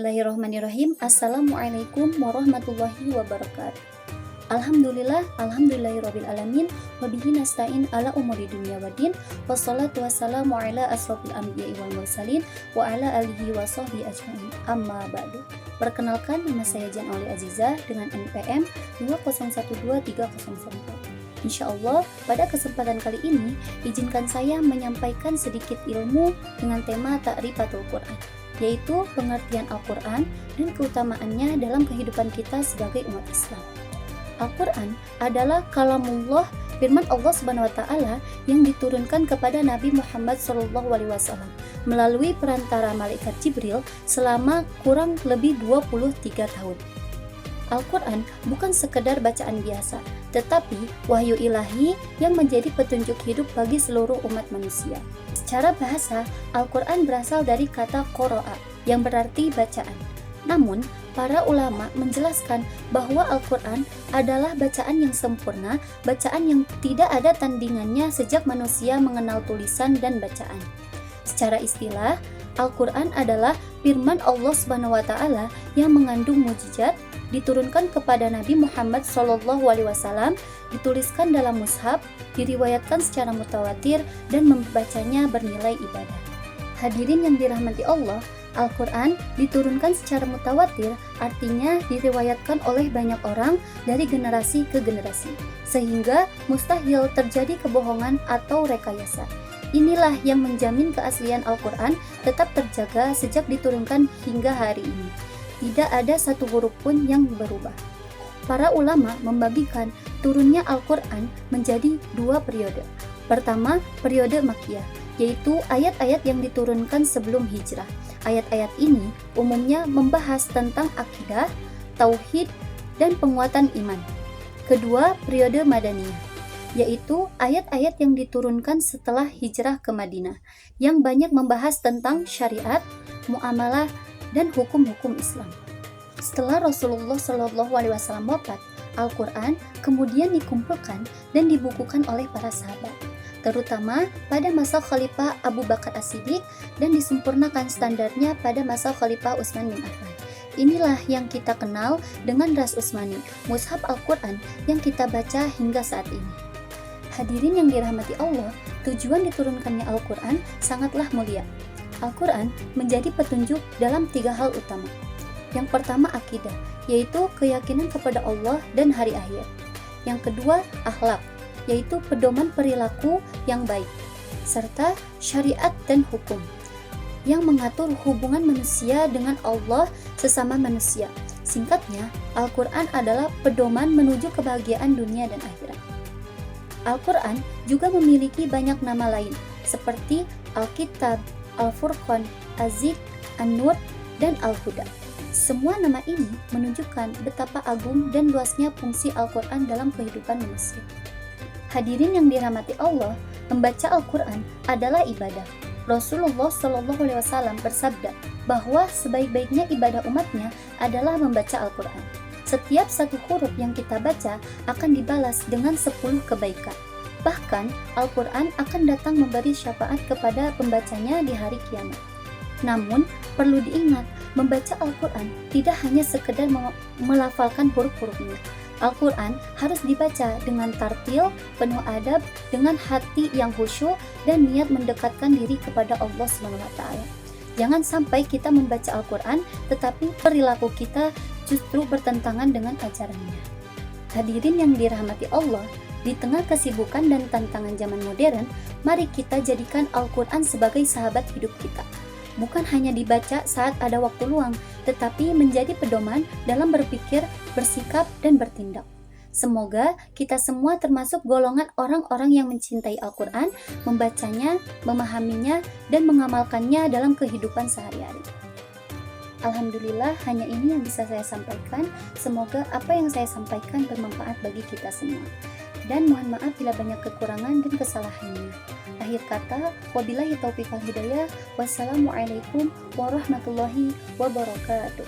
Bismillahirrahmanirrahim. Assalamualaikum warahmatullahi wabarakatuh. Alhamdulillahirrabbilalamin. Wabihi nasta'in ala umuri dunya waddin. Wassalatu wassalamu ala asrofil anbiya'i wal mursalin wa ala alihi wa sahbihi ajma'in. Amma ba'du. Perkenalkan, nama saya Jan Aulia Aziza dengan NPM 2012304. Insya Allah, pada kesempatan kali ini, izinkan saya menyampaikan sedikit ilmu dengan tema Ta'rifatul Quran, yaitu pengertian Al-Quran dan keutamaannya dalam kehidupan kita sebagai umat Islam. Al-Quran adalah kalamullah, firman Allah Subhanahu wa Ta'ala yang diturunkan kepada Nabi Muhammad SAW melalui perantara malaikat Jibril selama kurang lebih 23 tahun. Al-Quran bukan sekedar bacaan biasa, tetapi wahyu ilahi yang menjadi petunjuk hidup bagi seluruh umat manusia. Secara bahasa, Al-Quran berasal dari kata qoro'a, yang berarti bacaan. Namun, para ulama menjelaskan bahwa Al-Quran adalah bacaan yang sempurna, bacaan yang tidak ada tandingannya sejak manusia mengenal tulisan dan bacaan. Secara istilah, Al-Quran adalah firman Allah Subhanahu wa Ta'ala yang mengandung mukjizat, diturunkan kepada Nabi Muhammad SAW, dituliskan dalam mushaf, diriwayatkan secara mutawatir, dan membacanya bernilai ibadah. Hadirin yang dirahmati Allah, Al-Quran diturunkan secara mutawatir, artinya diriwayatkan oleh banyak orang dari generasi ke generasi, sehingga mustahil terjadi kebohongan atau rekayasa. Inilah yang menjamin keaslian Al-Quran tetap terjaga sejak diturunkan hingga hari ini. Tidak ada satu huruf pun yang berubah. Para ulama membagikan turunnya Al-Quran menjadi dua periode. Pertama, periode Makkiyah, yaitu ayat-ayat yang diturunkan sebelum hijrah. Ayat-ayat ini umumnya membahas tentang akidah, tauhid, dan penguatan iman. Kedua, periode Madaniyah, yaitu ayat-ayat yang diturunkan setelah hijrah ke Madinah, yang banyak membahas tentang syariat, muamalah, dan hukum-hukum Islam. Setelah Rasulullah SAW wafat, Al-Quran kemudian dikumpulkan dan dibukukan oleh para sahabat, terutama pada masa Khalifah Abu Bakar As-Siddiq, dan disempurnakan standarnya pada masa Khalifah Utsman bin Affan. Inilah yang kita kenal dengan Ras Utsmani, mushaf Al-Quran yang kita baca hingga saat ini. Hadirin yang dirahmati Allah, tujuan diturunkannya Al-Quran sangatlah mulia. Al-Quran menjadi petunjuk dalam 3 hal utama. Yang pertama, akidah, yaitu keyakinan kepada Allah dan hari akhir. Yang kedua, akhlak, yaitu pedoman perilaku yang baik, serta syariat dan hukum, yang mengatur hubungan manusia dengan Allah sesama manusia. Singkatnya, Al-Quran adalah pedoman menuju kebahagiaan dunia dan akhirat. Al-Quran juga memiliki banyak nama lain, seperti Al-Kitab, Al-Furqan, Az-Zik, An-Nur, dan Al-Huda. Semua nama ini menunjukkan betapa agung dan luasnya fungsi Al-Quran dalam kehidupan manusia. Hadirin yang dirahmati Allah, membaca Al-Quran adalah ibadah. Rasulullah SAW bersabda bahwa sebaik-baiknya ibadah umatnya adalah membaca Al-Quran. Setiap satu huruf yang kita baca akan dibalas dengan 10 kebaikan. Bahkan, Al-Quran akan datang memberi syafaat kepada pembacanya di hari kiamat. Namun, perlu diingat, membaca Al-Quran tidak hanya sekedar melafalkan huruf-hurufnya. Al-Quran harus dibaca dengan tartil, penuh adab, dengan hati yang khusyuk, dan niat mendekatkan diri kepada Allah SWT. Jangan sampai kita membaca Al-Quran, tetapi perilaku kita justru bertentangan dengan ajarannya. Hadirin yang dirahmati Allah, di tengah kesibukan dan tantangan zaman modern, mari kita jadikan Al-Quran sebagai sahabat hidup kita. Bukan hanya dibaca saat ada waktu luang, tetapi menjadi pedoman dalam berpikir, bersikap, dan bertindak. Semoga kita semua termasuk golongan orang-orang yang mencintai Al-Quran, membacanya, memahaminya, dan mengamalkannya dalam kehidupan sehari-hari. Alhamdulillah, hanya ini yang bisa saya sampaikan. Semoga apa yang saya sampaikan bermanfaat bagi kita semua. Dan mohon maaf bila banyak kekurangan dan kesalahannya. Akhir kata, wabillahi taufiq wal hidayah. Wassalamualaikum warahmatullahi wabarakatuh.